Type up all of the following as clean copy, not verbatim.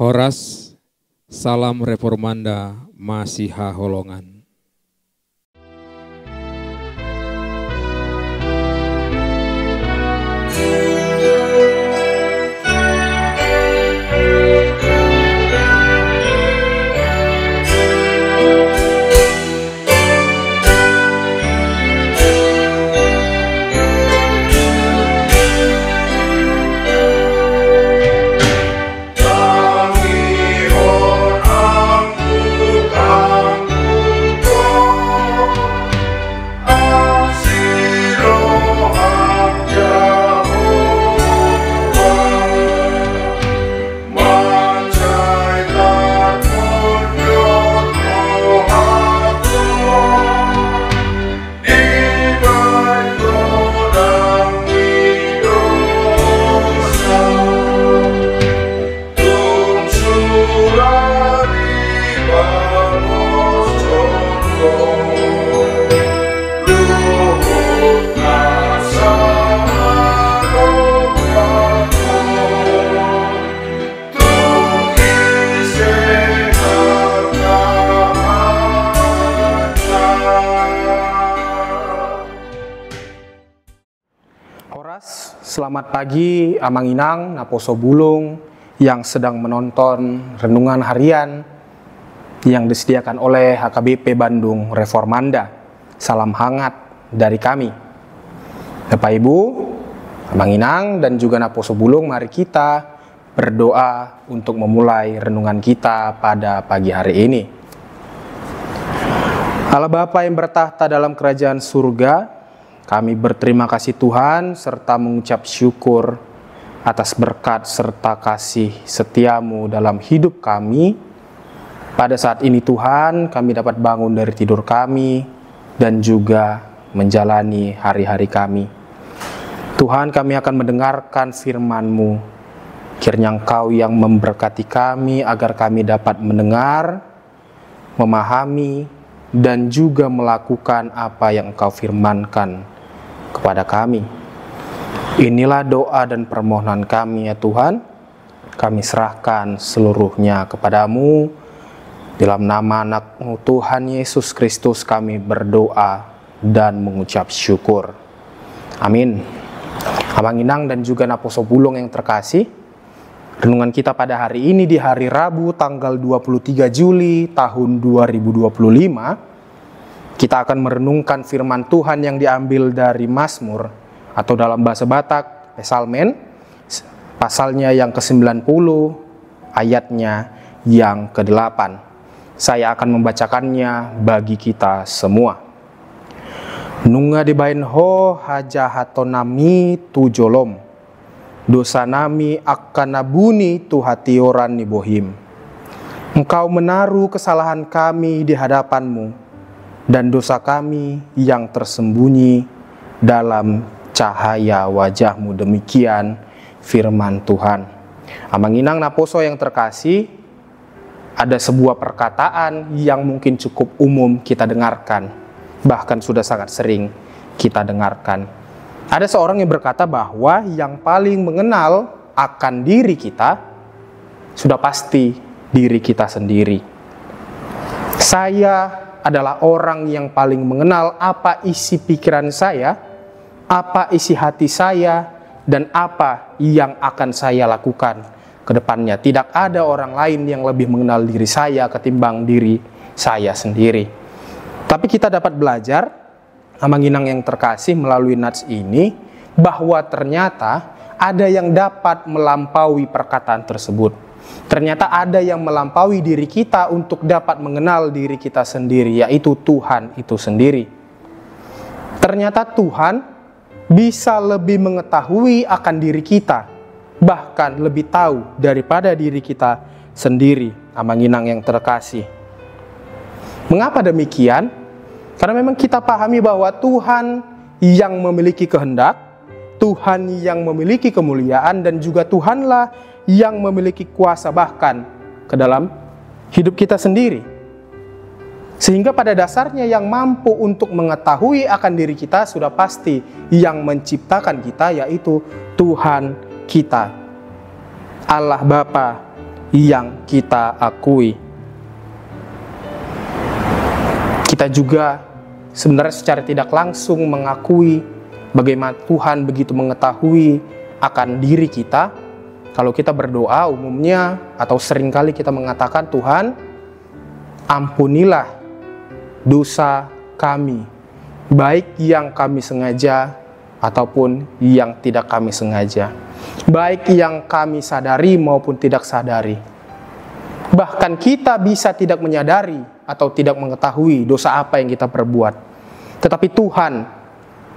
Horas, salam Reformanda Masiha Holongan. Selamat pagi Amanginang, Naposo Bulung yang sedang menonton renungan harian yang disediakan oleh HKBP Bandung Reformanda. Salam hangat dari kami. Bapak Ibu, Amanginang dan juga Naposo Bulung, mari kita berdoa untuk memulai renungan kita pada pagi hari ini. Allah Bapa yang bertahta dalam kerajaan surga, kami berterima kasih Tuhan serta mengucap syukur atas berkat serta kasih setiamu dalam hidup kami. Pada saat ini Tuhan, kami dapat bangun dari tidur kami dan juga menjalani hari-hari kami. Tuhan, kami akan mendengarkan firman-Mu. Kiranya Engkau yang memberkati kami agar kami dapat mendengar, memahami, dan juga melakukan apa yang Engkau firmankan kepada kami. Inilah doa dan permohonan kami ya Tuhan. Kami serahkan seluruhnya kepadamu. Dalam nama anak-Mu Tuhan Yesus Kristus kami berdoa dan mengucap syukur. Amin. Amanginang dan juga Naposo Bulung yang terkasih, renungan kita pada hari ini di hari Rabu tanggal 23 Juli tahun 2025. Kita akan merenungkan firman Tuhan yang diambil dari Mazmur atau dalam bahasa Batak, Psalmen, pasalnya yang ke-90, ayatnya yang ke-8. Saya akan membacakannya bagi kita semua. Nunga dibain ho hajahatonami tujolom, dosa nami akan nabuni tuhatioran nibohim. Engkau menaruh kesalahan kami di hadapan-Mu, dan dosa kami yang tersembunyi dalam cahaya wajah-Mu. Demikian firman Tuhan. Amanginang Naposo yang terkasih, ada sebuah perkataan yang mungkin cukup umum kita dengarkan, bahkan sudah sangat sering kita dengarkan. Ada seorang yang berkata bahwa yang paling mengenal akan diri kita sudah pasti diri kita sendiri. Saya adalah orang yang paling mengenal apa isi pikiran saya, apa isi hati saya, dan apa yang akan saya lakukan ke depannya. Tidak ada orang lain yang lebih mengenal diri saya ketimbang diri saya sendiri. Tapi kita dapat belajar, Amanginang yang terkasih, melalui nats ini, bahwa ternyata ada yang dapat melampaui perkataan tersebut. Ternyata ada yang melampaui diri kita untuk dapat mengenal diri kita sendiri, yaitu Tuhan itu sendiri. Ternyata Tuhan bisa lebih mengetahui akan diri kita, bahkan lebih tahu daripada diri kita sendiri, Amanginang yang terkasih. Mengapa demikian? Karena memang kita pahami bahwa Tuhan yang memiliki kehendak, Tuhan yang memiliki kemuliaan, dan juga Tuhanlah yang memiliki kuasa bahkan ke dalam hidup kita sendiri. Sehingga pada dasarnya yang mampu untuk mengetahui akan diri kita sudah pasti yang menciptakan kita, yaitu Tuhan kita, Allah Bapa yang kita akui. Kita juga sebenarnya secara tidak langsung mengakui bagaimana Tuhan begitu mengetahui akan diri kita. Kalau kita berdoa umumnya atau seringkali kita mengatakan, Tuhan, ampunilah dosa kami, baik yang kami sengaja ataupun yang tidak kami sengaja, baik yang kami sadari maupun tidak sadari. Bahkan kita bisa tidak menyadari atau tidak mengetahui dosa apa yang kita perbuat, tetapi Tuhan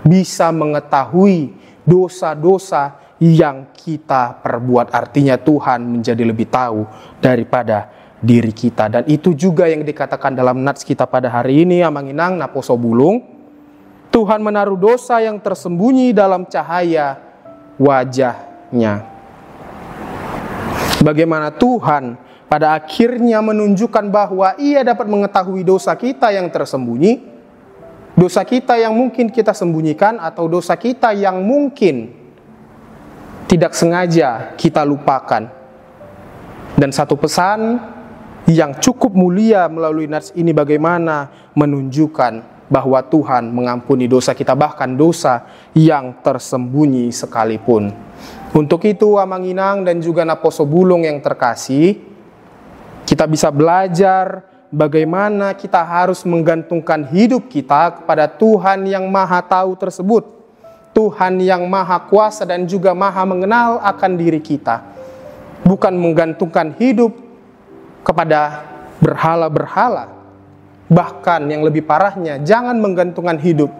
bisa mengetahui dosa-dosa yang kita perbuat. Artinya Tuhan menjadi lebih tahu daripada diri kita. Dan itu juga yang dikatakan dalam nats kita pada hari ini, Amanginang Naposo Bulung. Tuhan menaruh dosa yang tersembunyi dalam cahaya wajahnya. Bagaimana Tuhan pada akhirnya menunjukkan bahwa Ia dapat mengetahui dosa kita yang tersembunyi, dosa kita yang mungkin kita sembunyikan, atau dosa kita yang mungkin tidak sengaja kita lupakan. Dan satu pesan yang cukup mulia melalui nats ini bagaimana menunjukkan bahwa Tuhan mengampuni dosa kita, bahkan dosa yang tersembunyi sekalipun. Untuk itu, Amanginang dan juga Naposo Bulung yang terkasih, kita bisa belajar bagaimana kita harus menggantungkan hidup kita kepada Tuhan yang Maha Tahu tersebut, Tuhan yang Maha Kuasa dan juga Maha mengenal akan diri kita. Bukan menggantungkan hidup kepada berhala-berhala. Bahkan yang lebih parahnya, jangan menggantungkan hidup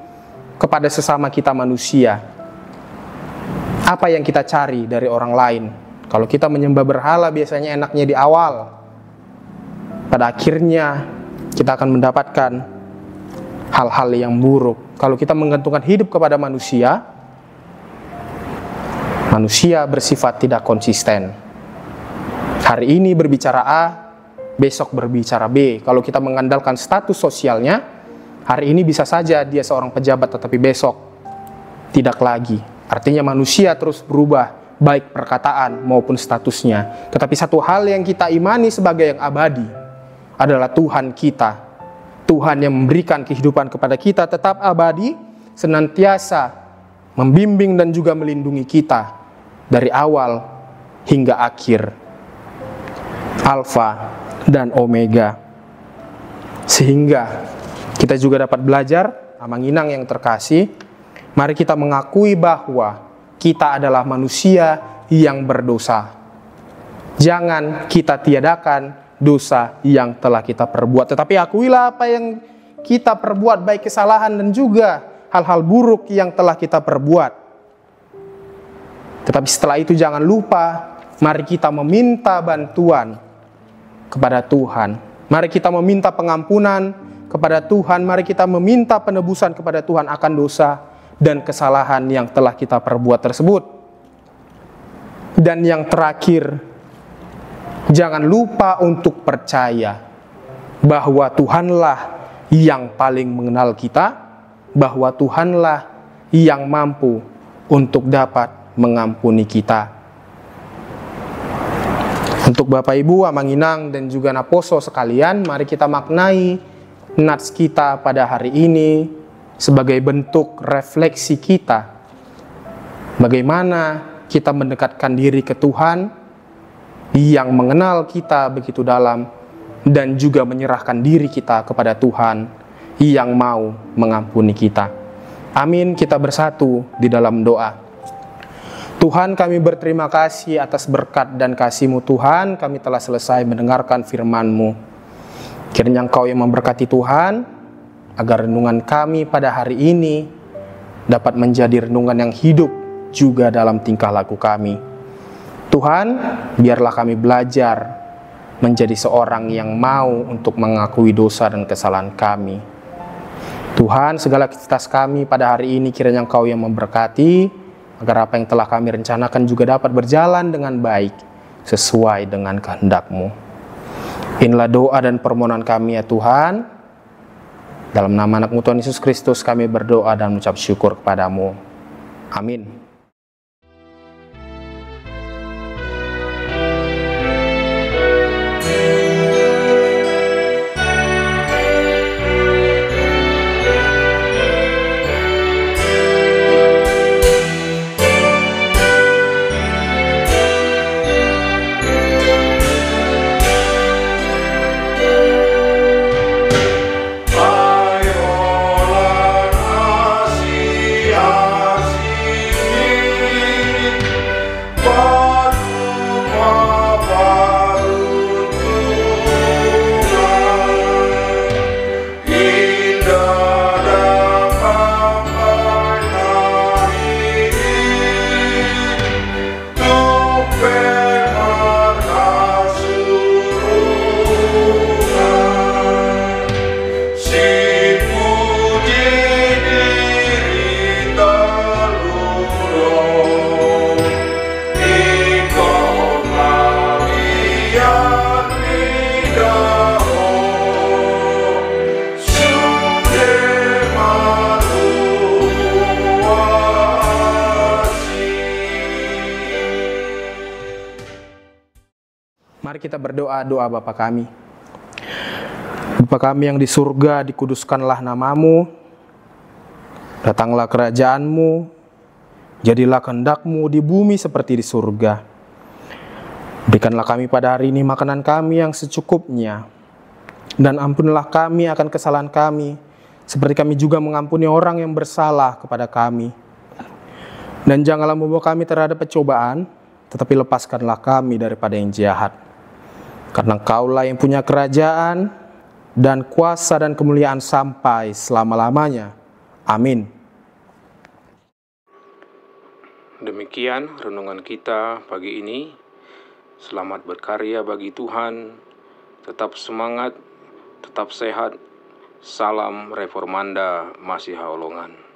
kepada sesama kita manusia. Apa yang kita cari dari orang lain? Kalau kita menyembah berhala biasanya enaknya di awal. Pada akhirnya kita akan mendapatkan hal-hal yang buruk. Kalau kita menggantungkan hidup kepada manusia, manusia bersifat tidak konsisten. Hari ini berbicara A, besok berbicara B. Kalau kita mengandalkan status sosialnya, hari ini bisa saja dia seorang pejabat, tetapi besok tidak lagi. Artinya manusia terus berubah, baik perkataan maupun statusnya. Tetapi satu hal yang kita imani sebagai yang abadi adalah Tuhan kita. Tuhan yang memberikan kehidupan kepada kita tetap abadi, senantiasa membimbing dan juga melindungi kita dari awal hingga akhir. Alfa dan Omega. Sehingga kita juga dapat belajar, Amanginang yang terkasih, mari kita mengakui bahwa kita adalah manusia yang berdosa. Jangan kita tiadakan dosa yang telah kita perbuat, tetapi akuilah apa yang kita perbuat, baik kesalahan dan juga hal-hal buruk yang telah kita perbuat. Tetapi setelah itu jangan lupa, mari kita meminta bantuan kepada Tuhan. Mari kita meminta pengampunan kepada Tuhan. Mari kita meminta penebusan kepada Tuhan akan dosa dan kesalahan yang telah kita perbuat tersebut. Dan yang terakhir, jangan lupa untuk percaya bahwa Tuhanlah yang paling mengenal kita, bahwa Tuhanlah yang mampu untuk dapat mengampuni kita. Untuk Bapak Ibu, Amanginang dan juga Naposo sekalian, mari kita maknai nats kita pada hari ini sebagai bentuk refleksi kita. Bagaimana kita mendekatkan diri ke Tuhan yang mengenal kita begitu dalam dan juga menyerahkan diri kita kepada Tuhan yang mau mengampuni kita. Amin, kita bersatu di dalam doa. Tuhan, kami berterima kasih atas berkat dan kasih-Mu Tuhan, kami telah selesai mendengarkan firman-Mu. Kiranya Engkau yang memberkati Tuhan, agar renungan kami pada hari ini dapat menjadi renungan yang hidup juga dalam tingkah laku kami. Tuhan, biarlah kami belajar menjadi seorang yang mau untuk mengakui dosa dan kesalahan kami. Tuhan, segala aktivitas kami pada hari ini kiranya Engkau yang memberkati, agar apa yang telah kami rencanakan juga dapat berjalan dengan baik, sesuai dengan kehendak-Mu. Inilah doa dan permohonan kami ya Tuhan. Dalam nama anak-Mu Tuhan Yesus Kristus kami berdoa dan mengucap syukur kepada-Mu. Amin. kita berdoa doa Bapa kami. Bapa kami yang di surga, dikuduskanlah namamu, datanglah kerajaanmu, jadilah kehendak-Mu di bumi seperti di surga. Berikanlah kami pada hari ini makanan kami yang secukupnya, dan ampunilah kami akan kesalahan kami, seperti kami juga mengampuni orang yang bersalah kepada kami. Dan janganlah membawa kami terhadap pencobaan, tetapi lepaskanlah kami daripada yang jahat. Karena Engkau-lah yang punya kerajaan, dan kuasa dan kemuliaan sampai selama-lamanya. Amin. Demikian renungan kita pagi ini. Selamat berkarya bagi Tuhan. Tetap semangat, tetap sehat. Salam Reformanda Masiha Holongan.